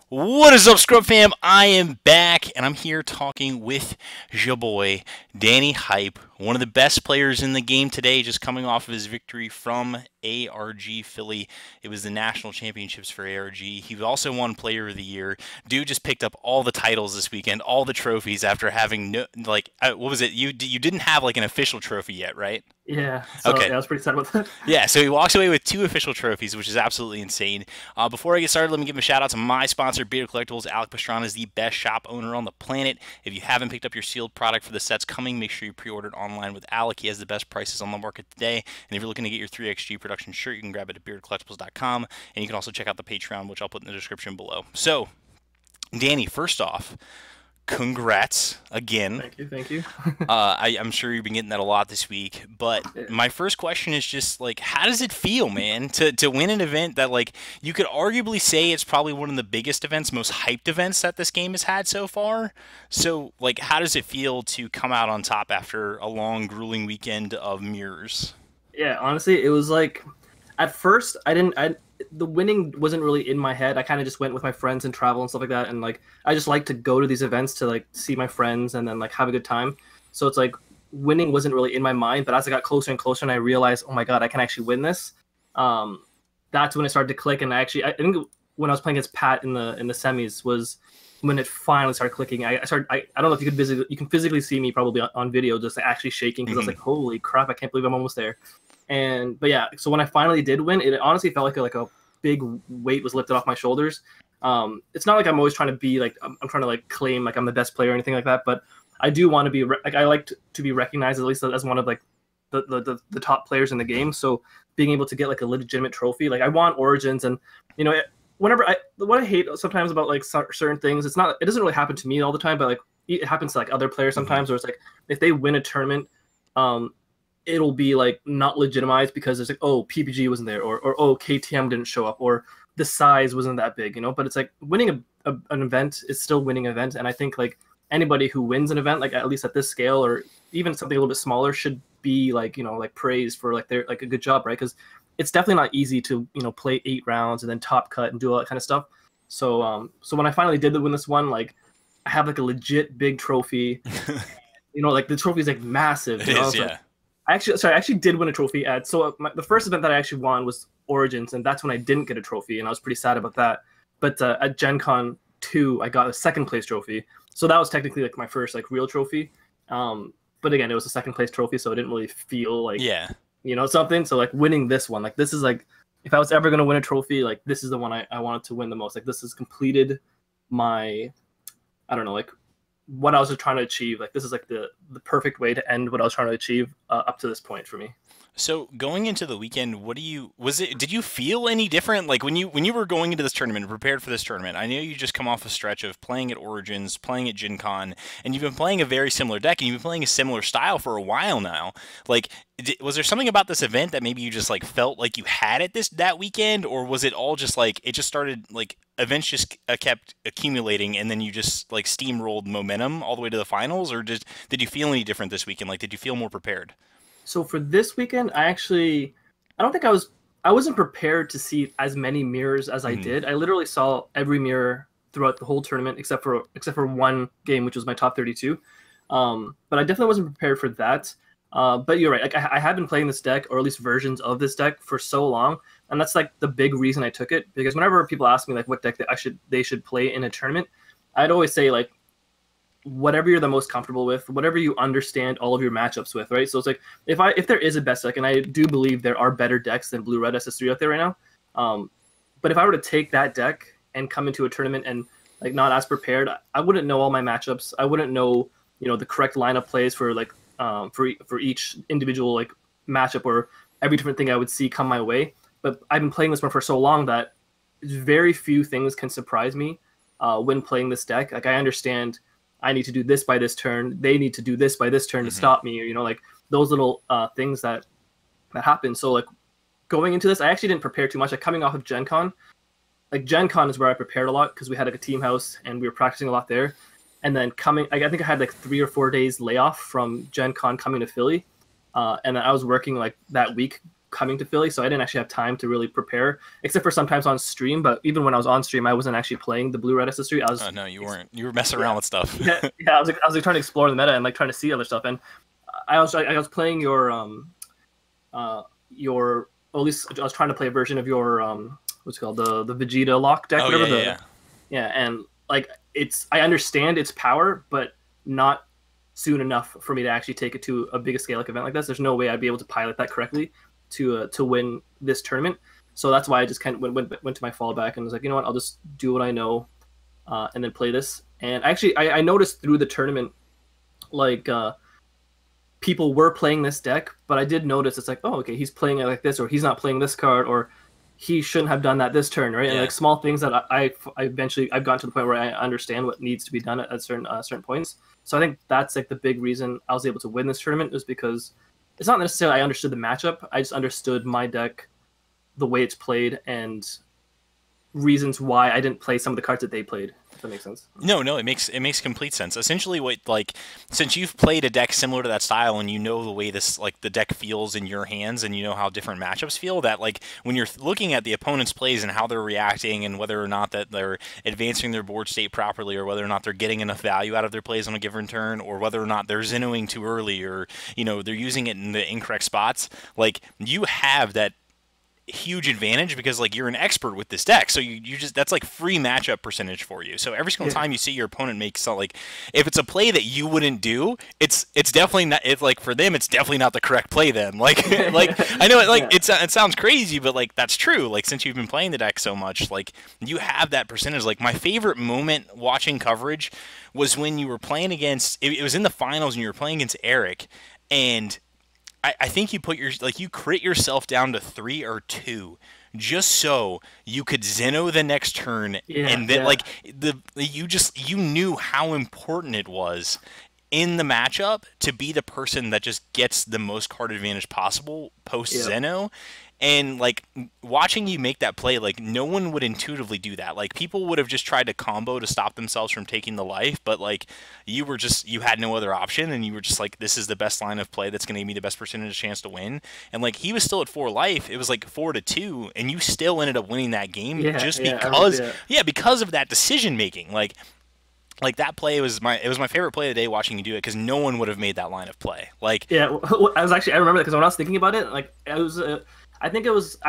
What is up, Scrub Fam? I am back, and I'm here talking with your boy, Danny Hype, one of the best players in the game today, just coming off of his victory from ARG Philly. It was the national championships for ARG. He also won Player of the Year. Dude just picked up all the titles this weekend, all the trophies after having what was it? You didn't have like an official trophy yet, right? Yeah, so Okay. yeah, I was pretty sad about that. Yeah, so he walks away with 2 official trophies, which is absolutely insane. Before I get started, let me give a shout out to my sponsor, Bearded Collectibles. Alec Pastrana is the best shop owner on the planet. If you haven't picked up your sealed product for the sets coming, make sure you pre-order it online with Alec. He has the best prices on the market today. And if you're looking to get your 3XG production shirt, you can grab it at beardedcollectibles.com. And you can also check out the Patreon, which I'll put in the description below. So, Danny, first off, congrats again. Thank you, thank you. I'm sure you've been getting that a lot this week, but Yeah. my first question is just like, how does it feel, man, to win an event that like you could arguably say it's probably one of the biggest events, most hyped events that this game has had so far? So, like, how does it feel to come out on top after a long, grueling weekend of mirrors? Yeah, honestly, it was like at first the winning wasn't really in my head. I kind of just went with my friends and travel and stuff like that, and like I just like to go to these events to like see my friends and then like have a good time. So it's like winning wasn't really in my mind, but as I got closer and closer and I realized, oh my god, I can actually win this. That's when it started to click, and I think when I was playing against Pat in the semis was when it finally started clicking. I don't know if you can physically see me probably on video just actually shaking because I was like, holy crap, I can't believe I'm almost there. But yeah, so when I finally did win, it honestly felt like a big weight was lifted off my shoulders. It's not like I'm always trying to be like I'm trying to like claim like I'm the best player or anything like that, but I do want to be like I like to be recognized at least as one of like the top players in the game. So being able to get like a legitimate trophy, like I want Origins, and you know, what I hate sometimes about like certain things, it doesn't really happen to me all the time, but like it happens to like other players sometimes, where it's like if they win a tournament, it'll be like not legitimized because it's like, oh, PPG wasn't there, or oh, KTM didn't show up, or the size wasn't that big, you know. But it's like winning an event is still winning an event, and I think like anybody who wins an event, like at least at this scale or even something a little bit smaller, should be like, you know, like praised for like their like a good job, right? Because it's definitely not easy to, you know, play 8 rounds and then top cut and do all that kind of stuff. So when I finally did win this one, like I have like a legit big trophy. You know, like the trophy is like massive. It You know? is, Like, yeah. I actually did win a trophy at the first event that I actually won was Origins, and that's when I didn't get a trophy, and I was pretty sad about that. But at Gen Con 2, I got a second place trophy, so that was technically like my first like real trophy. But again, it was a second place trophy, so it didn't really feel like, Yeah. you know, something. So like winning this one, like this is like if I was ever gonna win a trophy, like this is the one I wanted to win the most. Like this has completed my, I don't know, like what I was trying to achieve. Like this is like the perfect way to end what I was trying to achieve up to this point for me. So going into the weekend, did you feel any different? Like when you were going into this tournament and prepared for this tournament, I know you just come off a stretch of playing at Origins, playing at Gen Con, and you've been playing a very similar deck, and you've been playing a similar style for a while now. Like, was there something about this event that maybe you just like felt like you had it that weekend, or was it all just like it just started like events just kept accumulating, and then you just like steamrolled momentum all the way to the finals, or did you feel any different this weekend? Like, did you feel more prepared? So for this weekend, I don't think I wasn't prepared to see as many mirrors as I Mhm. did. I literally saw every mirror throughout the whole tournament except for one game, which was my top 32. But I definitely wasn't prepared for that. But you're right. Like I have been playing this deck, or at least versions of this deck, for so long, and that's like the big reason I took it. Because whenever people ask me like what deck that they should play in a tournament, I'd always say like whatever you're the most comfortable with, whatever you understand all of your matchups with, right? So it's like if there is a best deck, and I do believe there are better decks than Blue Red SS3 out there right now, but if I were to take that deck and come into a tournament and like not as prepared, I wouldn't know all my matchups. I wouldn't know, you know, the correct lineup plays for like for each individual like matchup or every different thing I would see come my way. But I've been playing this one for so long that very few things can surprise me when playing this deck. Like I understand I need to do this by this turn. They need to do this by this turn to stop me. Or, you know, like those little things that happen. So like going into this, I actually didn't prepare too much. Like coming off of Gen Con, like Gen Con is where I prepared a lot because we had like a team house and we were practicing a lot there. And then I think I had like 3 or 4 days layoff from Gen Con coming to Philly. And I was working like that week coming to Philly, so I didn't actually have time to really prepare, except for sometimes on stream. But even when I was on stream, I wasn't actually playing the blue red ancestry. I was Oh no, you weren't. You were messing yeah, around with stuff. yeah. I was like trying to explore the meta and like trying to see other stuff. And I was playing your or at least I was trying to play a version of your what's it called, the Vegeta lock deck, Oh whatever yeah. and like I understand its power, but not soon enough for me to actually take it to a big scale like event like this. There's no way I'd be able to pilot that correctly to win this tournament. So that's why I just kind of went to my fallback and was like, you know what, I'll just do what I know, and then play this. And actually, I noticed through the tournament, like people were playing this deck, but I did notice it's like, oh, okay, he's playing it like this, or he's not playing this card, or he shouldn't have done that this turn, right? Yeah. And like small things that I eventually I've gotten to the point where I understand what needs to be done at certain points. So I think that's like the big reason I was able to win this tournament, is because it's not necessarily I understood the matchup. I just understood my deck, the way it's played, and reasons why I didn't play some of the cards that they played. If that makes sense. No, it makes complete sense. Essentially, what like since you've played a deck similar to that style and you know the way this like the deck feels in your hands and you know how different matchups feel, that like when you're looking at the opponent's plays and how they're reacting and whether or not that they're advancing their board state properly, or whether or not they're getting enough value out of their plays on a given turn, or whether or not they're Zenoing too early, or they're using it in the incorrect spots, like you have that huge advantage because like you're an expert with this deck, so you just that's like free matchup percentage for you. So every single time you see your opponent make so like if it's a play that you wouldn't do, it's definitely not, it's like for them it's definitely not the correct play then. Like I know it sounds crazy, but like that's true. Like since you've been playing the deck so much, like you have that percentage. Like my favorite moment watching coverage was when you were playing against it was in the finals and you were playing against Eric, and I think you put you crit yourself down to 3 or 2 just so you could Zeno the next turn, and then like you knew how important it was in the matchup to be the person that just gets the most card advantage possible post Zeno. And like watching you make that play, like no one would intuitively do that. Like people would have just tried to combo to stop themselves from taking the life, but like you had no other option, and you were just like, this is the best line of play that's going to give me the best percentage chance to win. And like he was still at 4 life, it was like 4-2, and you still ended up winning that game because of that decision making. Like that play was my favorite play of the day watching you do it, because no one would have made that line of play. Like I remember that because when I was thinking about it, like I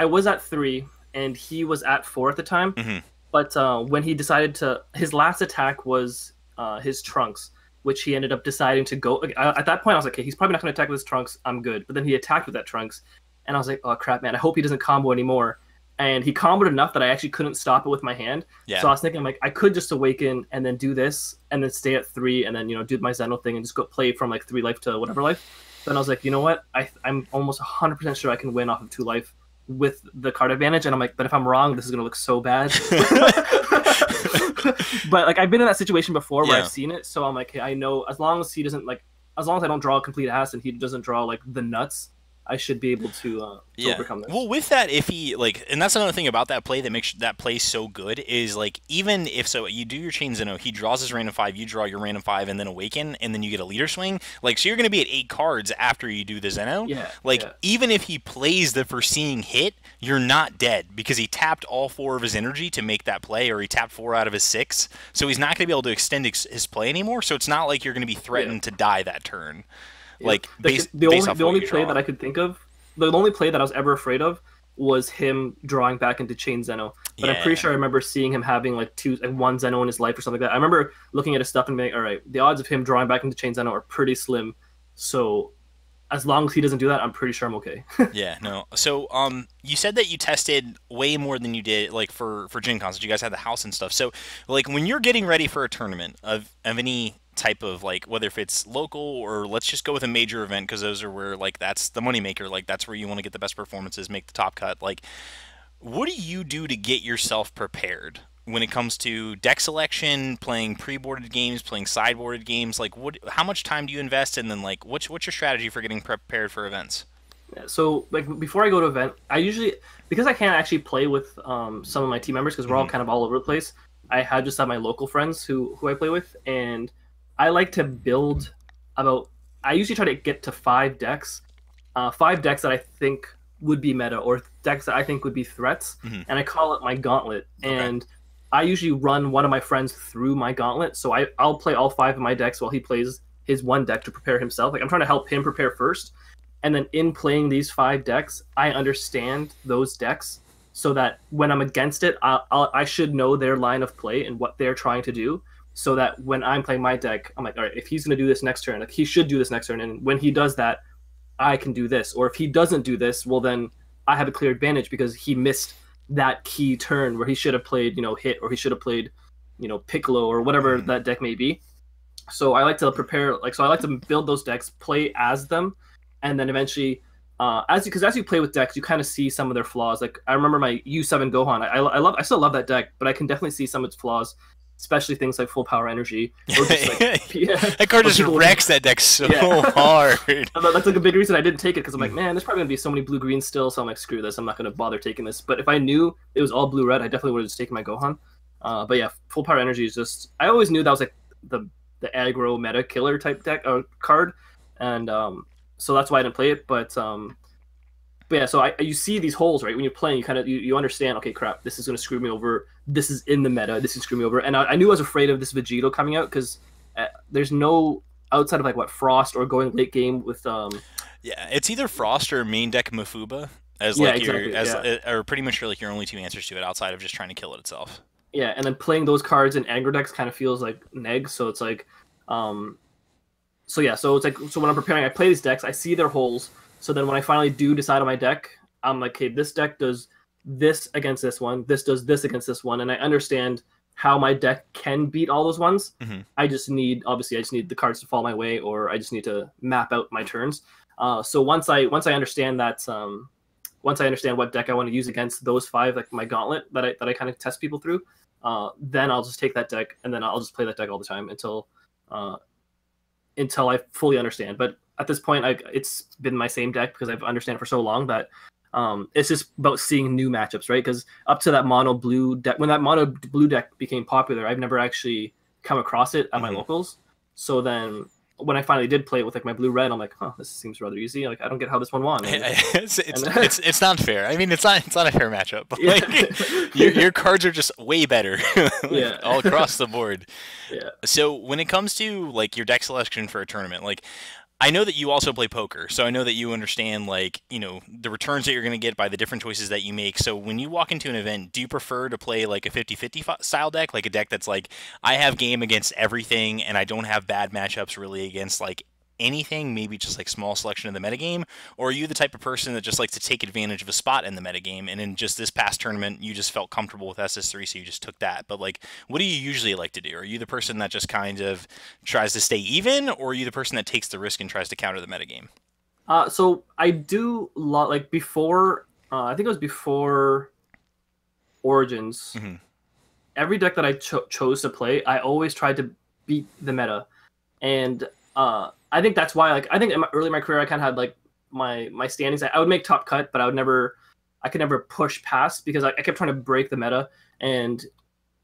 was at 3 and he was at 4 at the time. Mm-hmm. But when he decided his last attack was his Trunks, which he ended up deciding to go. At that point, I was like, okay, he's probably not going to attack with his Trunks. I'm good. But then he attacked with that Trunks, and I was like, oh crap, man, I hope he doesn't combo anymore. And he comboed enough that I actually couldn't stop it with my hand. Yeah. So I was thinking, like, I could just awaken and then do this and then stay at 3 and then, do my Zeno thing and just go play from like 3 life to whatever life. Then I was like, you know what? I'm almost 100% sure I can win off of 2 life with the card advantage. And I'm like, but if I'm wrong, this is going to look so bad. But like, I've been in that situation before where I've seen it. So I'm like, hey, I know as long as I don't draw a complete ass and he doesn't draw like the nuts, I should be able to overcome this. Well, with that, if he and that's another thing about that play that makes that play so good is like even if you do your chain Zeno, he draws his random 5, you draw your random 5, and then awaken, and then you get a leader swing. Like so, you're going to be at 8 cards after you do the Zeno. Yeah. Even if he plays the foreseeing hit, you're not dead because he tapped all 4 of his energy to make that play, or he tapped 4 out of his 6. So he's not going to be able to extend his play anymore. So it's not like you're going to be threatened to die that turn. Like the only play that I could think of, the only play that I was ever afraid of was him drawing back into chain Zeno. But I'm pretty sure I remember seeing him having like 1 Zeno in his life or something like that. I remember looking at his stuff and being, all right, the odds of him drawing back into chain Zeno are pretty slim. So as long as he doesn't do that, I'm pretty sure I'm okay. So you said that you tested way more than you did like for Gen Cons, that you guys had the house and stuff. So like when you're getting ready for a tournament of any type of like, whether if it's local or let's just go with a major event, because those are where like that's the moneymaker, like that's where you want to get the best performances, make the top cut. Like what do you do to get yourself prepared when it comes to deck selection, playing pre-boarded games, playing sideboarded games? Like how much time do you invest, and then like what's your strategy for getting prepared for events? So like before I go to an event, I usually, because I can't actually play with some of my team members because we're all kind of all over the place, I just have my local friends who I play with, and I like to build I usually try to get to 5 decks. 5 decks that I think would be meta or decks that I think would be threats, Hmm. and I call it my gauntlet. Okay. And I usually run one of my friends through my gauntlet, so I'll play all five of my decks while he plays his one deck to prepare himself. Like I'm trying to help him prepare first, and then in playing these five decks, I understand those decks so that when I'm against it, I should know their line of play and what they're trying to do. So that when I'm playing my deck, I'm like, all right, if he's going to do this next turn, like he should do this next turn, and when he does that, I can do this. Or if he doesn't do this, well then I have a clear advantage because he missed that key turn where he should have played, hit, or he should have played, Piccolo or whatever Hmm. that deck may be. So I like to prepare, so I like to build those decks, play as them, and then eventually, as you play with decks, you kind of see some of their flaws. Like I remember my U7 Gohan, I still love that deck, but I can definitely see some of its flaws, especially things like full power energy or just like yeah, That card or just people wrecks that deck so yeah. hard. That's like a big reason I didn't take it because I'm like, man, there's probably gonna be so many blue green still, so I'm like, screw this, I'm not gonna bother taking this. But if I knew it was all blue red, I definitely would have just taken my Gohan. But yeah, full power energy is just I always knew that was like the aggro meta killer type deck or card, and so that's why I didn't play it. But yeah, so you see these holes right when you're playing. You kind of you understand. Okay, crap, this is gonna screw me over. This is in the meta. This is screw me over. And I knew I was afraid of this Vegito coming out because there's no outside of like what Frost or going late game with Yeah, it's either Frost or main deck Mafuba as yeah like your exactly as yeah or pretty much like your only two answers to it outside of just trying to kill it itself. yeah, and then playing those cards in aggro decks kind of feels like neg. So it's like um so yeah, so it's like so when I'm preparing, I play these decks, I see their holes. So then when I finally do decide on my deck, I'm like, okay, this deck does this against this one, this does this against this one, and I understand how my deck can beat all those ones. Hmm. I just need the cards to fall my way, or I just need to map out my turns. So once I understand that once I understand what deck I want to use against those five, like my gauntlet that I kind of test people through, then I'll just take that deck and then I'll just play that deck all the time uh, until I fully understand. But at this point, it's been my same deck because I've understand it for so long that it's just about seeing new matchups, right? Because up to that mono blue deck, when that mono blue deck became popular, I've never actually come across it at my Hmm. locals. So then when I finally did play it with like my blue red, I'm like, huh, this seems rather easy. Like I don't get how this one won. It's not fair. I mean, it's not a fair matchup. But Yeah, like your cards are just way better like, yeah, all across the board. yeah. So when it comes to like your deck selection for a tournament, like I know that you also play poker, so I know that you understand like, the returns that you're going to get by the different choices that you make. So when you walk into an event, do you prefer to play like a 50-50 style deck, like a deck that's like I have game against everything and I don't have bad matchups really against like anything, maybe just like small selection of the metagame? Or are you the type of person that just likes to take advantage of a spot in the metagame and in just this past tournament you just felt comfortable with SS3 so you just took that? But like what do you usually like to do? Are you the person that just kind of tries to stay even, or are you the person that takes the risk and tries to counter the metagame? So I do lot like before. I think it was before Origins. Hmm. Every deck that I chose to play, I always tried to beat the meta, and I think that's why. Like, I think early in my career, I kind of had like my standings. I would make top cut, but I could never push past because I kept trying to break the meta, and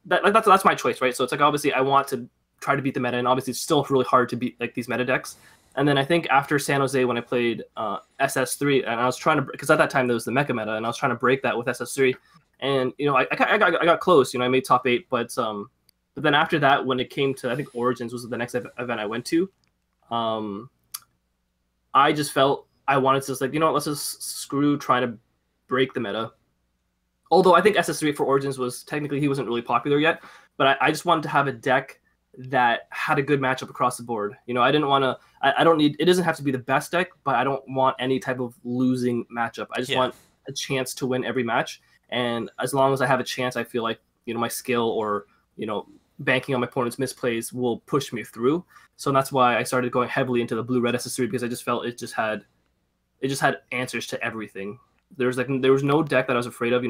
that's my choice, right? So it's like obviously I want to try to beat the meta, and obviously it's still really hard to beat like these meta decks. And then I think after San Jose, when I played SS3, and I was trying to, because at that time there was the mecha meta, and I was trying to break that with SS3, and I got close. I made top 8, but then after that, when it came to I think Origins was the next event I went to, um, I just felt I wanted to just like let's just screw trying to break the meta. Although I think SS3 for Origins was technically he wasn't really popular yet, but I just wanted to have a deck that had a good matchup across the board. I didn't want to. I don't need. It doesn't have to be the best deck, but I don't want any type of losing matchup. I just Yeah. want a chance to win every match, and as long as I have a chance, I feel like my skill or banking on my opponent's misplays will push me through. So that's why I started going heavily into the blue red SS3 because I just felt it just had answers to everything. There was no deck that I was afraid of.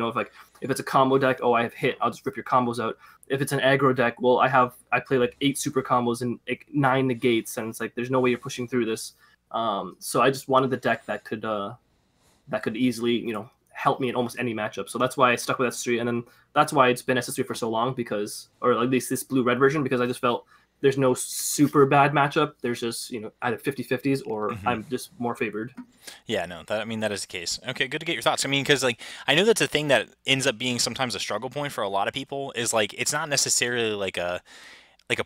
If it's a combo deck, oh, I have hit, I'll just rip your combos out. If it's an aggro deck, well, I play like 8 super combos and like 9 negates, and it's like there's no way you're pushing through this. So I just wanted the deck that could easily help me in almost any matchup. So that's why I stuck with SS3, and then that's why it's been SS3 for so long or at least this blue red version because I just felt there's no super bad matchup. There's just, either 50-50s or Hmm. I'm just more favored. Yeah, no, that I mean that is the case. Okay, good to get your thoughts. I mean, because like I know that's a thing that ends up being sometimes a struggle point for a lot of people. Is like it's not necessarily like a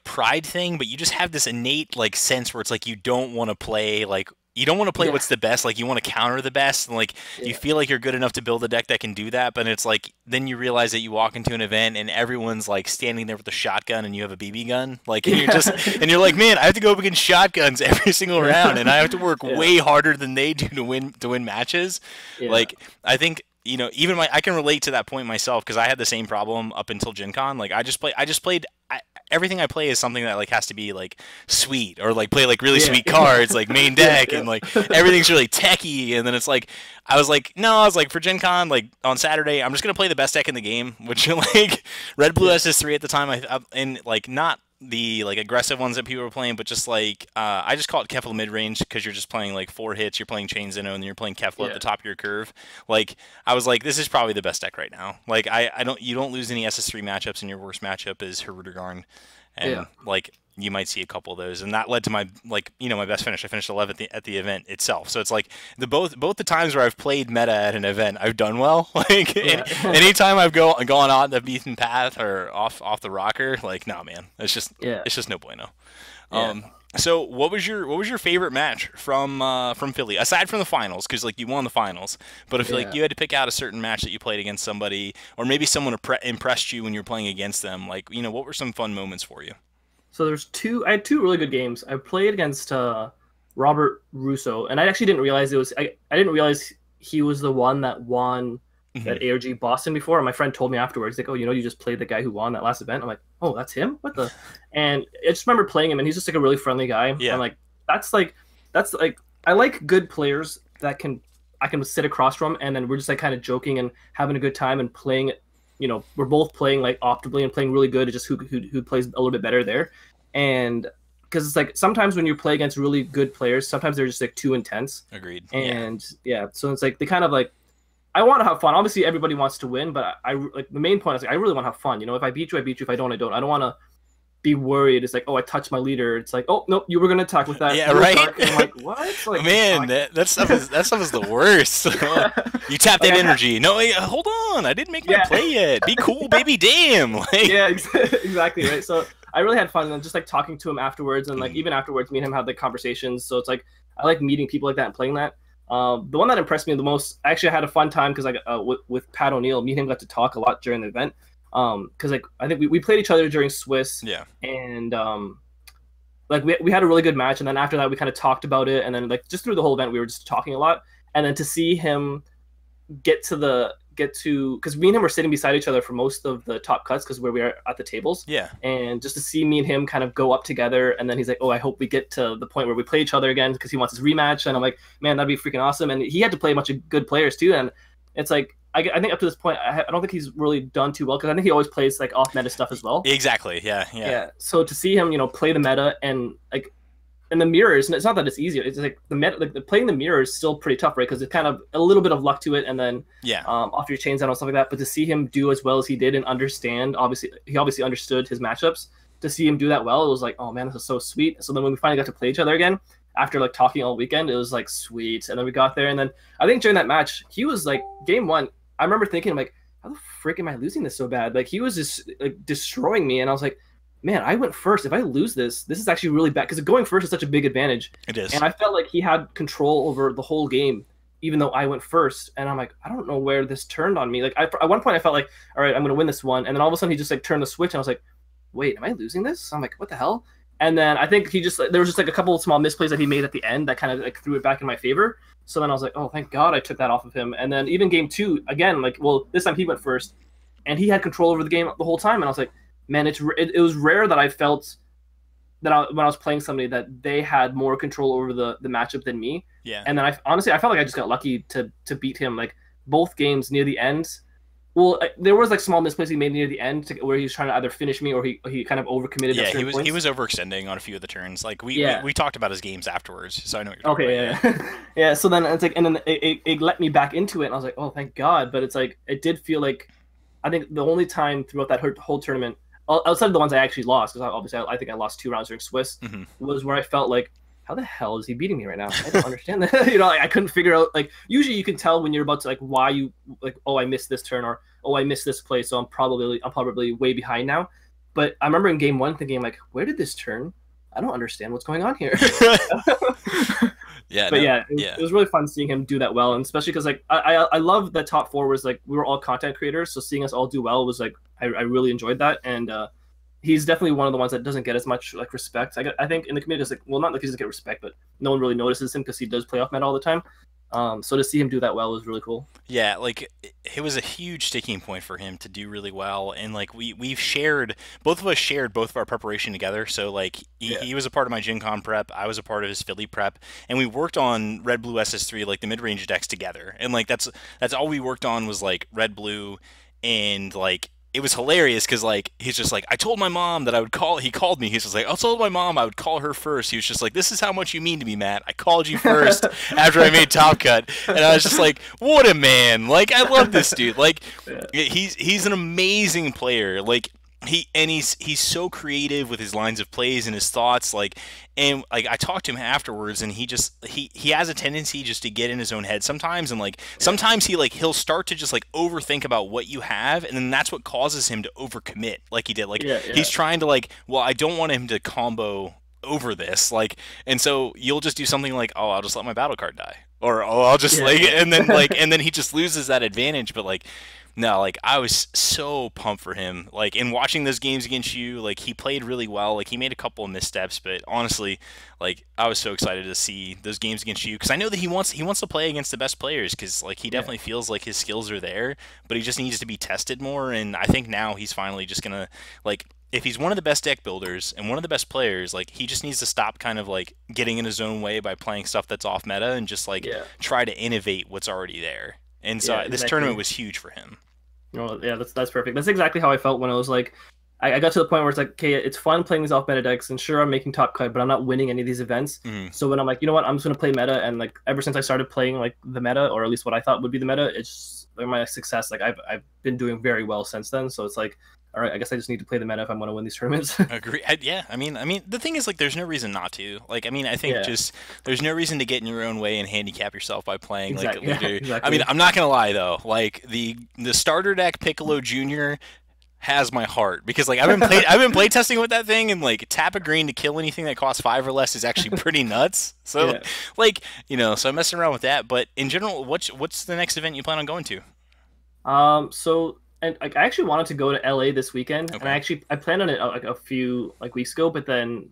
pride thing, but you just have this innate like sense where it's like you don't want to play like you don't want to play Yeah, what's the best, like you want to counter the best, and like you yeah, feel like you're good enough to build a deck that can do that, but it's like then you realize that you walk into an event and everyone's like standing there with a shotgun and you have a BB gun, like and you're just yeah, and you're like, man, I have to go up against shotguns every single round, and I have to work yeah, way harder than they do to win matches. yeah, Like I think even I can relate to that point myself because I had the same problem up until Gen Con. Like I just played everything I play is something that like has to be like sweet or like play like really yeah, sweet cards like main yeah, deck yeah, and like everything's really techy and then it's like I was like for Gen Con like on Saturday I'm just gonna play the best deck in the game which like Red Blue yeah, SS3 at the time and like not the like aggressive ones that people were playing, but just like I just call it Kefla mid range because you're just playing like 4 hits, you're playing Chain Zeno, and then you're playing Kefla at yeah, the top of your curve. Like I was like, this is probably the best deck right now. Like I don't you don't lose any SS3 matchups, and your worst matchup is Hirudegarn, yeah. and like you might see a couple of those, and that led to my like my best finish. I finished 11th at the event itself. So it's like the both the times where I've played meta at an event, I've done well. Like Yeah. anytime I've gone on the beaten path or off the rocker, like no man, Yeah. it's just no bueno. Yeah. So what was your favorite match from Philly aside from the finals? Because like you won the finals, but if like Yeah. you had to pick out a certain match that you played against somebody, or maybe someone impressed you when you were playing against them, like what were some fun moments for you? So I had two really good games. I played against Robert Russo, and I actually didn't realize I didn't realize he was the one that won Hmm. that ARG Boston before. And my friend told me afterwards, like, oh, you just played the guy who won that last event. I'm like, oh, that's him? What the? And I just remember playing him, and he's just like a really friendly guy. And Yeah. that's like that's like I like good players that I can sit across from, and then we're just like kind of joking and having a good time and playing. We're both playing like optimally and playing really good. It's just who plays a little bit better there, and because it's like sometimes when you play against really good players, sometimes they're just like too intense, Agreed. Yeah. and yeah, so it's like they kind of like I want to have fun. Obviously, everybody wants to win, but I like the main point is like, I really want to have fun. If I beat you, I beat you. If I don't, I don't. I don't want to be worried. It's like, oh, I touched my leader. It's like, oh, nope, you were gonna attack with that. Yeah. You were Right. dark. And I'm like, what? Like, Man, like, that stuff is the worst. You tap that like, energy. No, wait, hold on. I didn't make my yeah, play yet. Be cool, baby. Damn. Like. yeah, exactly, right. So I really had fun, and then just like talking to him afterwards, and like Mhm. even afterwards, me and him had like conversations. So it's like I like meeting people like that and playing that. The one that impressed me the most, actually, I had a fun time because with Pat O'Neill, me and him got to talk a lot during the event. Because like I think we played each other during Swiss, Yeah. and like we had a really good match, and then after that we kind of talked about it, and then like just through the whole event we were just talking a lot, and then to see him get to because me and him were sitting beside each other for most of the top cuts because where we are at the tables, Yeah. and just to see me and him kind of go up together, and then he's like, oh, I hope we get to the point where we play each other again because he wants his rematch, and I'm like, man, that'd be freaking awesome. And he had to play a bunch of good players too, and it's like I think up to this point I don't think he's really done too well because I think he always plays like off meta stuff as well. Exactly. Yeah. Yeah. Yeah, so to see him play the meta and like and the mirrors, and it's not that it's easier. It's like the meta, like playing the mirror is still pretty tough, right? Because it's kind of a little bit of luck to it, and then Yeah. off your chains and stuff like that. But to see him do as well as he did and understand, he obviously understood his matchups. To see him do that well, it was like, oh man, this is so sweet. So then when we finally got to play each other again, after like talking all weekend, it was like sweet. And then we got there, and then I think during that match, he was like game one. I remember thinking like, how the frick am I losing this so bad? Like he was just like destroying me, and I was like, man, I went first. If I lose this is actually really bad because going first is such a big advantage. It is. And I felt like he had control over the whole game, even though I went first. And I'm like, I don't know where this turned on me. Like at one point, I felt like, all right, I'm gonna win this one. And then all of a sudden, he just like turned the switch, and I was like, wait, am I losing this? I'm like, what the hell? And then I think there was just like a couple of small misplays that he made at the end that kind of like threw it back in my favor. So then I was like, oh, thank God I took that off of him. And then even game two, again, like, well, this time he went first, and he had control over the game the whole time. And I was like, man, it was rare that I felt that when I was playing somebody that they had more control over the matchup than me. Yeah. And then I felt like I just got lucky to beat him. Like both games near the end. Well, there was like small misplays he made near the end where he was trying to either finish me or he kind of overcommitted. Yeah, at certain points. he was overextending on a few of the turns. Like Yeah. we talked about his games afterwards, so I know what you're talking Okay, about. yeah. Yeah, so then it's like, and then it let me back into it, and I was like, oh, thank God. But it's like, it did feel like, I think the only time throughout that whole tournament outside of the ones I actually lost, because obviously I think I lost 2 rounds during Swiss, Hmm. was where I felt like, how the hell is he beating me right now? I don't understand that. Like, I couldn't figure out. Like, usually you can tell when you're about to, like, why you, like, oh, I missed this turn, or oh, I missed this play, so I'm probably way behind now. But I remember in game one thinking, like, where did this turn? I don't understand what's going on here. Yeah, But no, yeah, yeah. it was really fun seeing him do that well, and especially because, like, I love that top four was like we were all content creators, so seeing us all do well was like I really enjoyed that, and he's definitely one of the ones that doesn't get as much like respect. I think in the community, it's like, well, not like he doesn't get respect, but no one really notices him because he does play off meta all the time. So to see him do that well was really cool. Yeah, like it was a huge sticking point for him to do really well, and like we've shared, both of us shared both of our preparation together. So like Yeah, he was a part of my Gen Con prep, I was a part of his Philly prep, and we worked on Red Blue SS3, like the mid range decks together, and like that's all we worked on was like Red Blue, and like it was hilarious because like he's just like, I told my mom that I would call. He called me. He's just like, I told my mom I would call her first. He was just like, this is how much you mean to me, Matt. I called you first after I made Top Cut, and I was just like, what a man. Like, I love this dude. Like, yeah, he's an amazing player. Like, he's so creative with his lines of plays and his thoughts. Like, and like I talked to him afterwards, and he has a tendency just to get in his own head sometimes, and like yeah, sometimes he'll start to just like overthink about what you have, and then that's what causes him to overcommit, like he did. Like, yeah, he's yeah, trying to like, well, I don't want him to combo over this, like, and so you'll just do something like, oh, I'll just let my battle card die, or oh, I'll just yeah, like, and then yeah. like, and then he just loses that advantage. But like, no, like I was so pumped for him. Like, in watching those games against you, like he played really well. Like, he made a couple of missteps, but honestly, like I was so excited to see those games against you because I know that he wants to play against the best players because like he Yeah. definitely feels like his skills are there, but he just needs to be tested more. And I think now he's finally just gonna, like, if he's one of the best deck builders and one of the best players, like he just needs to stop kind of like getting in his own way by playing stuff that's off meta and just like Yeah, try to innovate what's already there. And yeah, so this tournament exactly. was huge for him. No, yeah, that's perfect. That's exactly how I felt when I was like, I got to the point where it's like, okay, it's fun playing these off meta decks, and sure, I'm making top cut, but I'm not winning any of these events. Mhm. So when I'm like, you know what, I'm just gonna play meta, and like ever since I started playing like the meta, or at least what I thought would be the meta, it's like my success. Like I've been doing very well since then. So it's like, all right, I guess I just need to play the meta if I want to win these tournaments. Agree. Yeah. I mean, the thing is, like, there's no reason not to. Like, I mean, I think Yeah, just there's no reason to get in your own way and handicap yourself by playing like a exactly. Yeah, leader. I mean, exactly. I'm not gonna lie though. Like the starter deck Piccolo Junior has my heart because like I've been play testing with that thing, and like tap a green to kill anything that costs 5 or less is actually pretty nuts. So Yeah. like, so I'm messing around with that. But in general, what's the next event you plan on going to? So and like I actually wanted to go to LA this weekend, and Okay. I planned on it like a few like weeks ago, but then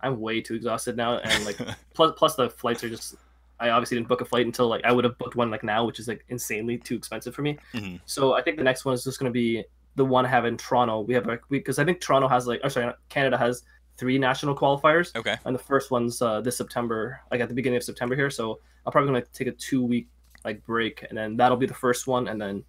I'm way too exhausted now, and like plus the flights are just. I obviously didn't book a flight until like I would have booked one like now, which is like insanely too expensive for me. Hmm. So I think the next one is just going to be the one I have in Toronto. We have like because I think Toronto has like, or sorry, Canada has 3 national qualifiers, Okay. and the first one's this September, like at the beginning of September here. So I'm probably going to take a 2 week like break, and then that'll be the first one, and then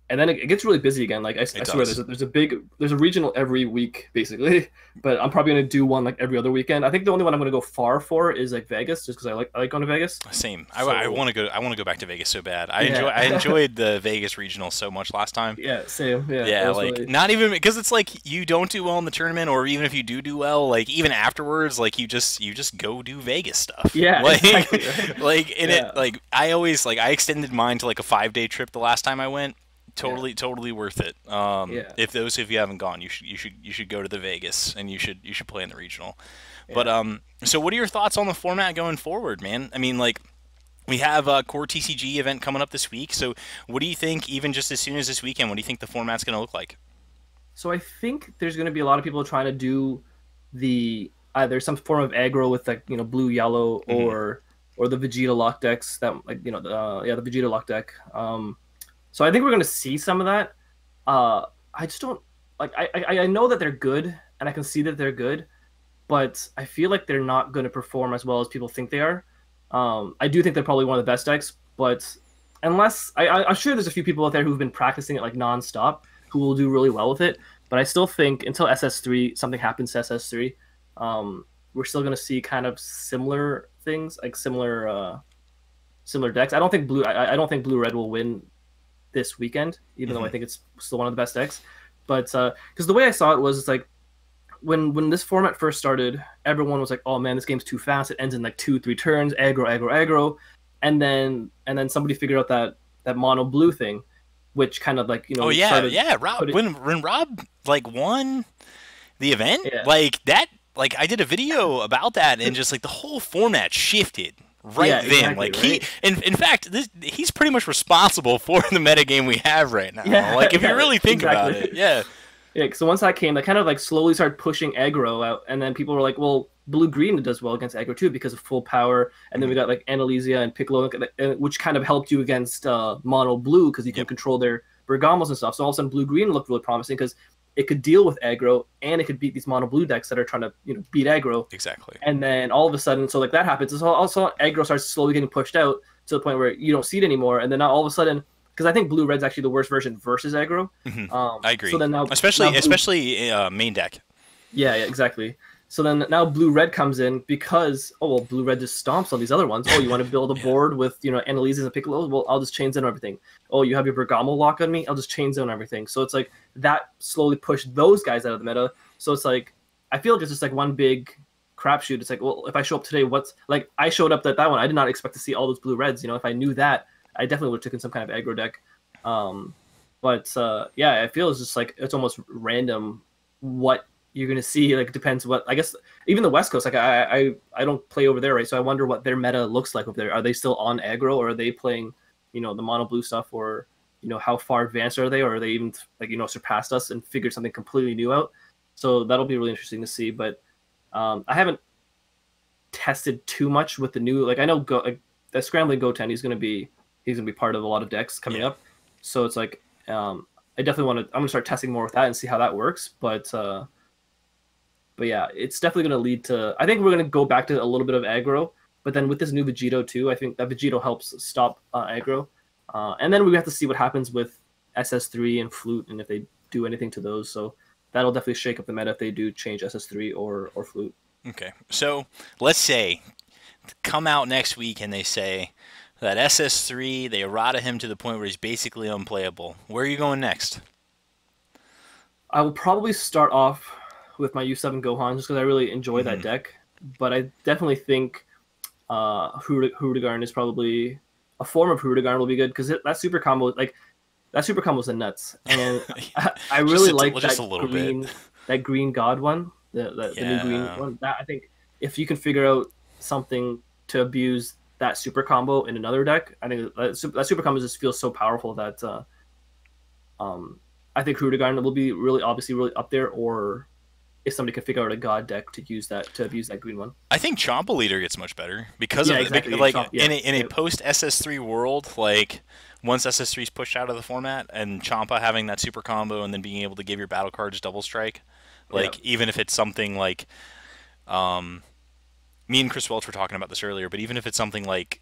it gets really busy again. Like It I swear, does. there's a regional every week basically, but I'm probably gonna do one like every other weekend. I think the only one I'm gonna go far for is like Vegas, just because I like going to Vegas. Same. I So want to go. I want to go back to Vegas so bad. I yeah, enjoyed the Vegas regional so much last time. yeah, same. Yeah, it Yeah, was like really not even because it's like you don't do well in the tournament, or even if you do well, like even afterwards, like you just go do Vegas stuff. yeah, Like exactly right. like in it, Yeah, like I always like I extended mine to like a 5 day trip the last time I went. yeah, Totally worth it. yeah, If those of you haven't gone, you should go to the Vegas, and you should play in the regional. But yeah. so what are your thoughts on the format going forward, man? I mean, like, we have a core TCG event coming up this week. So what do you think, even just as soon as this weekend, what do you think the format's going to look like? So I think there's gonna be a lot of people trying to do the either some form of aggro with like blue yellow Hmm. or the Vegeta lock decks that like the Vegeta lock deck. So I think we're gonna see some of that. I just don't like. I know that they're good, and I can see that they're good, but I feel like they're not going to perform as well as people think they are. I do think they're probably one of the best decks, but unless I'm sure there's a few people out there who've been practicing it like nonstop who will do really well with it. But I still think until SS3 something happens to SS3, we're still going to see kind of similar things, like similar decks. I don't think blue red will win this weekend, even though I Hmm. think it's still one of the best decks. But because the way I saw it was, it's like when this format first started, everyone was like, "Oh man, this game's too fast. It ends in like 2-3 turns, aggro, aggro, aggro," and then somebody figured out that mono blue thing, which kind of like Oh yeah, started yeah. Rob, putting when Rob like won the event, yeah like that, like I did a video about that, and just like the whole format shifted right yeah then. exactly Like right in fact, he's pretty much responsible for the metagame we have right now. yeah Like if you yeah really think about exactly it, yeah. yeah. So once that came, that kind of like slowly started pushing aggro out, and then people were like, "Well, blue green does well against aggro too because of full power." And then we got like Analysia and Piccolo, which kind of helped you against mono blue because you can Yep. control their Bergamos and stuff. So all of a sudden, blue green looked really promising because it could deal with aggro and it could beat these mono blue decks that are trying to beat aggro. Exactly. And then all of a sudden, so like that happens. So also aggro starts slowly getting pushed out to the point where you don't see it anymore. And then now all of a sudden, because I think blue red's actually the worst version versus aggro. I agree. So then now, especially blue, especially main deck. yeah, exactly. So then now blue red comes in because blue red just stomps on these other ones. Oh, you want to build a board with Annalises and Piccolo? Well, I'll just chain zone everything. Oh, you have your Bergamo lock on me? I'll just chain zone everything. So it's like that slowly pushed those guys out of the meta. So it's like I feel like it's just like one big crapshoot. It's like, well, if I show up today, what's like I showed up that one. I did not expect to see all those blue reds. If I knew that, I definitely would have taken some kind of aggro deck. But yeah, I feel it's just like it's almost random what you're gonna see. Like it depends what I guess even the West Coast. Like I don't play over there, right? So I wonder what their meta looks like over there. Are they still on aggro, or are they playing the mono blue stuff, or how far advanced are they, or are they even like surpassed us and figured something completely new out? So that'll be really interesting to see. But I haven't tested too much with the new. Like I know the scrambling Goten, he's gonna be part of a lot of decks coming up. So it's like I definitely want to. I'm gonna start testing more with that and see how that works. But yeah, it's definitely gonna lead to. I think we're gonna go back to a little bit of aggro, but then with this new Vegito too, I think that Vegito helps stop aggro. And then we have to see what happens with SS3 and Flute and if they do anything to those. So that'll definitely shake up the meta if they do change SS3 or Flute. Okay, so let's say come out next week and they say that SS3 they errata him to the point where he's basically unplayable. Where are you going next? I will probably start off with my U7 Gohan just because I really enjoy that deck. But I definitely think Hurrigarn is probably a form of Hurrigarn will be good because that super combo is a nuts, and I really like that green God one, the new green one. That I think if you can figure out something to abuse that super combo in another deck, I think that super combo just feels so powerful that I think Hurrigarn will be really up there, or if somebody can figure out a god deck to use that to abuse that green one. I think Champa Leader gets much better because of exactly. Like in a post SS3 world, like once SS3 is pushed out of the format and Champa having that super combo and then being able to give your battle cards double strike, like even if it's something like me and Chris Welch were talking about this earlier, but even if it's something like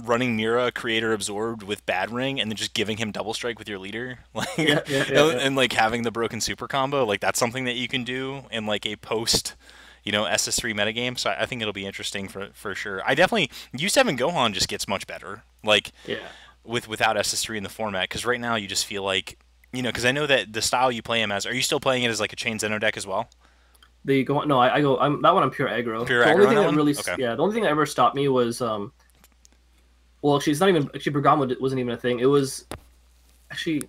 running Mira Creator Absorbed with Bad Ring and then just giving him double strike with your leader, like and like having the broken super combo, like that's something that you can do in like a post SS3 metagame. So I think it'll be interesting for sure. I definitely U7 Gohan just gets much better like without SS3 in the format, because right now you just feel like because I know that the style you play him as, are you still playing it as like a Chain Zeno deck as well? The Gohan, no, I'm that one. I'm pure aggro. Pure the aggro only thing on that that one? really Okay. the only thing that ever stopped me was well, actually, it's not even Bergamo wasn't even a thing. It was actually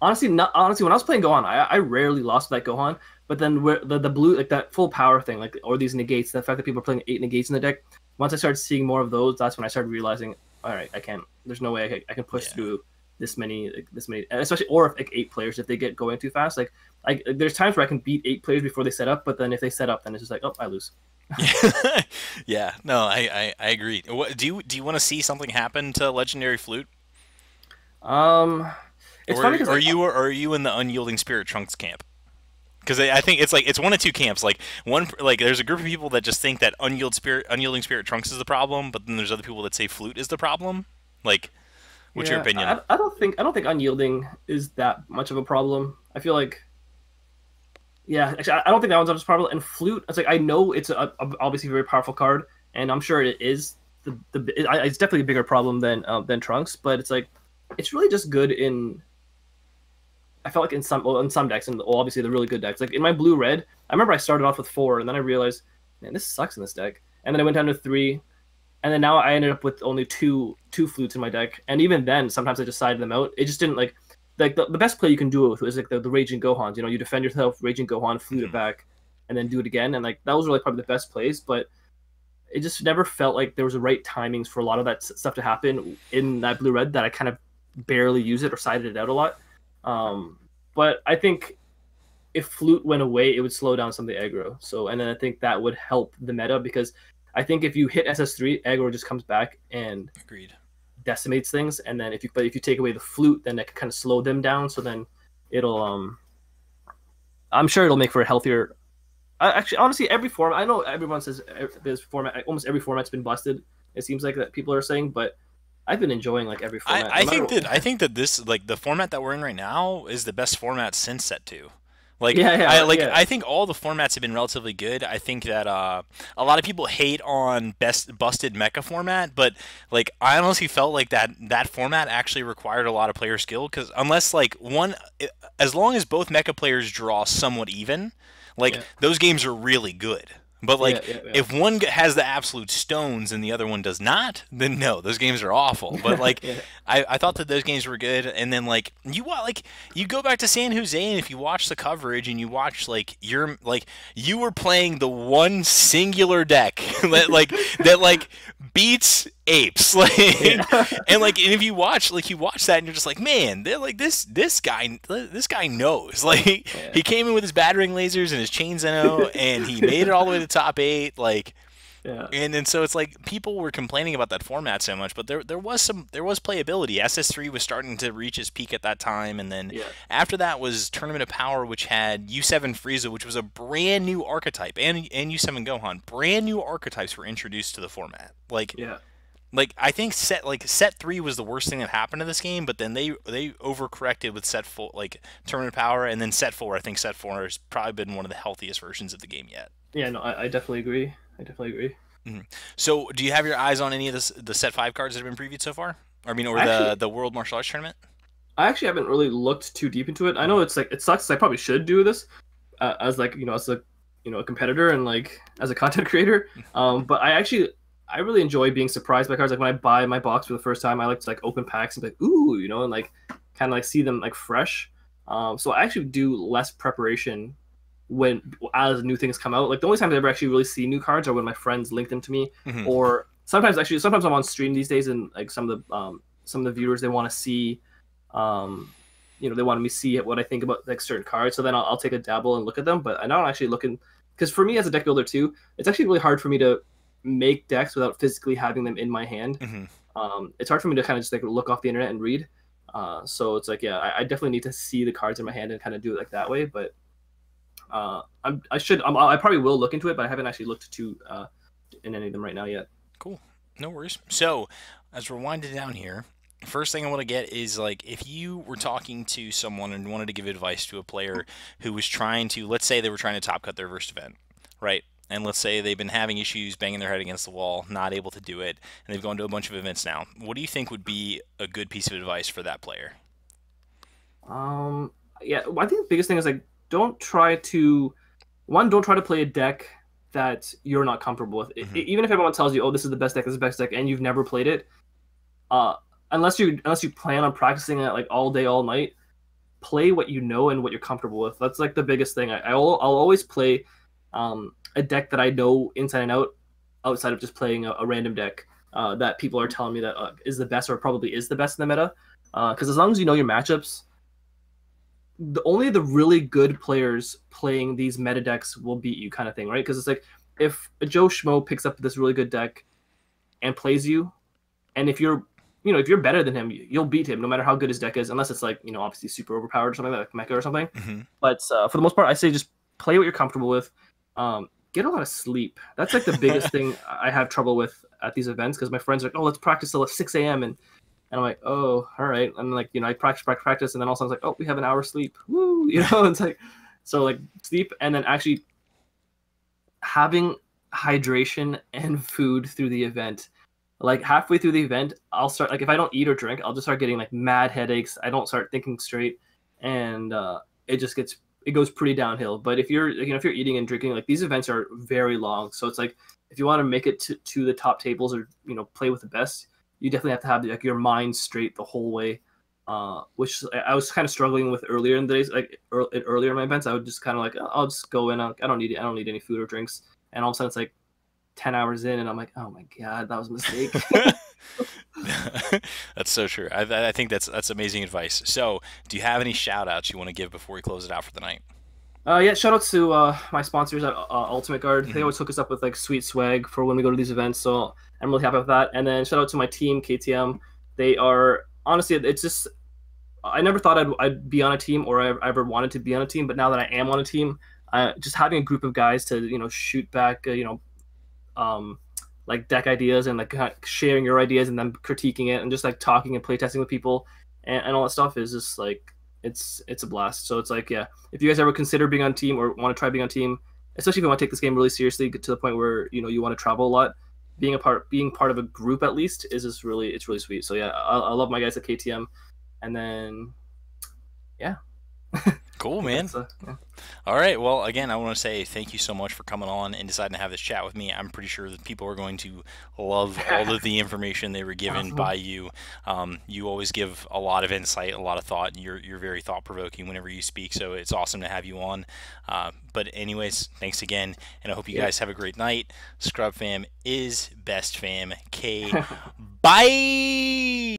honestly when I was playing Gohan, I rarely lost that Gohan. But then where the blue, like that full power thing, like or these negates, the fact that people are playing 8 negates in the deck. Once I started seeing more of those, that's when I started realizing, all right, I can't. There's no way I can push through this many, especially or if like 8 players if they get going too fast. Like there's times where I can beat 8 players before they set up, but then if they set up, then it's just like, oh, I lose. Yeah, no, I agree. What do you want to see something happen to Legendary Flute? It's funny because are you in the Unyielding Spirit Trunks camp? Because I think it's one of two camps. Like there's a group of people that just think that Unyielding Spirit Trunks is the problem, but then there's other people that say Flute is the problem. Like, what's your opinion? I don't think Unyielding is that much of a problem. I feel like. Yeah, actually, I don't think that one's a problem. And Flute, it's like I know it's obviously a very powerful card, and I'm sure it is it's definitely a bigger problem than Trunks. But it's like it's really just good in I felt like in some decks, and well, obviously the really good decks, like in my blue red, I remember I started off with 4, and then I realized, man, this sucks in this deck, and then I went down to 3, and then now I ended up with only two flutes in my deck, and even then, sometimes I just sided them out. It just didn't like the best play you can do it with is like the Raging Gohans. You know, you defend yourself, Raging Gohan, flute it back, and then do it again, and like that was really probably the best plays, but it just never felt like there was the right timings for a lot of that stuff to happen in that blue red that I kind of barely use it or sided it out a lot. But I think if flute went away, it would slow down some of the aggro. So, and then I think that would help the meta because I think if you hit SS3, aggro just comes back and Agreed. decimates things. And then if you take away the flute, then that can kind of slow them down. So then it'll I'm sure it'll make for a healthier. Actually, honestly, every format. I know everyone says this format. Almost every format's been busted. It seems like that people are saying, but I've been enjoying like every format. I think that this like the format that we're in right now is the best format since Set 2. Like I think all the formats have been relatively good. I think that a lot of people hate on busted mecha format, but like I honestly felt like that format actually required a lot of player skill because unless like as long as both mecha players draw somewhat even, like those games are really good. But like, if one has the absolute stones and the other one does not, then no, those games are awful. But like, I thought that those games were good. And then like you go back to San Jose, and if you watch the coverage and you watch like you were playing the one singular deck that beats apes and if you watch that and you're just like, man, they're like this guy knows he came in with his battering lasers and his chain Zeno and he made it all the way to top 8 and so it's like people were complaining about that format so much, but there was playability. SS3 was starting to reach its peak at that time, and then after that was Tournament of Power, which had U7 Frieza, which was a brand new archetype, and U7 Gohan, brand new archetypes were introduced to the format. Like I think set 3 was the worst thing that happened to this game, but then they overcorrected with set 4, like Tournament of Power, and then set 4. I think set 4 has probably been one of the healthiest versions of the game yet. Yeah, no, I definitely agree. Mm-hmm. So, do you have your eyes on any of the set 5 cards that have been previewed so far? I mean, or the World Martial Arts Tournament? I actually haven't really looked too deep into it. I know it's like it sucks. I probably should do this as a competitor and like as a content creator. But I really enjoy being surprised by cards. Like when I buy my box for the first time, I like to like open packs and be like, ooh, and like kind of like see them like fresh. So I actually do less preparation as new things come out. Like the only time I ever actually really see new cards are when my friends link them to me, or sometimes I'm on stream these days and like some of the viewers, they want to see, they want me to see what I think about like certain cards. So then I'll take a dabble and look at them, but I'm not actually looking because for me as a deck builder too, it's actually really hard for me to make decks without physically having them in my hand. It's hard for me to kind of just like look off the internet and read. So it's like, I definitely need to see the cards in my hand and kind of do it like that way. But I probably will look into it, but I haven't actually looked in any of them right now yet. Cool. No worries. So as we're winding down here, first thing I want to get is like if you were talking to someone and wanted to give advice to a player who was trying to, let's say they were trying to top cut their first event, right? And let's say they've been having issues banging their head against the wall, not able to do it, and they've gone to a bunch of events now. What do you think would be a good piece of advice for that player? I think the biggest thing is like don't try to play a deck that you're not comfortable with. Even if everyone tells you, oh, this is the best deck, and you've never played it, unless you plan on practicing it like all day, all night, play what you know and what you're comfortable with. That's like the biggest thing. I'll always play a deck that I know inside and out, outside of just playing a random deck that people are telling me that is the best or probably is the best in the meta. Because as long as you know your matchups, only the really good players playing these meta decks will beat you, kind of thing, right? Because it's like if a Joe Schmo picks up this really good deck and plays you, and if you're better than him, you'll beat him no matter how good his deck is, unless it's like obviously super overpowered or something like Mecha or something. But for the most part, I say just play what you're comfortable with. Get a lot of sleep. That's like the biggest thing I have trouble with at these events because my friends are like, oh, let's practice till 6 a.m. And I'm like, oh, all right. And like, I practice. And then all of a sudden it's like, oh, we have an hour sleep. Woo. It's like, so like sleep and then actually having hydration and food through the event. Like halfway through the event, I'll start, like if I don't eat or drink, I'll just start getting like mad headaches. I don't start thinking straight. and it goes pretty downhill. But if you're if you're eating and drinking, like these events are very long, so it's like if you want to make it to the top tables or play with the best, you definitely have to have like your mind straight the whole way. Which I was kind of struggling with earlier in the days, like earlier in my events. I would just kind of like, "Oh, I'll just go in. I don't need any food or drinks." And all of a sudden, it's like 10 hours in, and I'm like, "Oh my god, that was a mistake." That's so true. I think that's amazing advice. So, do you have any shout outs you want to give before we close it out for the night? Yeah, shout out to my sponsors at Ultimate Guard. They Hmm. always hook us up with like sweet swag for when we go to these events, so I'm really happy with that. And then shout out to my team, KTM. They are honestly, it's just I never thought I'd be on a team or I ever wanted to be on a team, but now that I am on a team, just having a group of guys to shoot back, um, like deck ideas and like sharing your ideas and then critiquing it and just like talking and playtesting with people and all that stuff is just like it's a blast. So it's like, yeah, if you guys ever consider being on team or want to try being on team, especially if you want to take this game really seriously, get to the point where you want to travel a lot, being part of a group at least is just really it's really sweet. So yeah, I love my guys at KTM, and then yeah, I Cool, think man. that's yeah. All right. Well, again, I want to say thank you so much for coming on and deciding to have this chat with me. I'm pretty sure that people are going to love all of the information they were given Awesome. by you. You always give a lot of insight, a lot of thought, and you're very thought provoking whenever you speak. So it's awesome to have you on. But anyways, thanks again, and I hope you Yeah. guys have a great night. Scrub fam is best fam. K. Bye.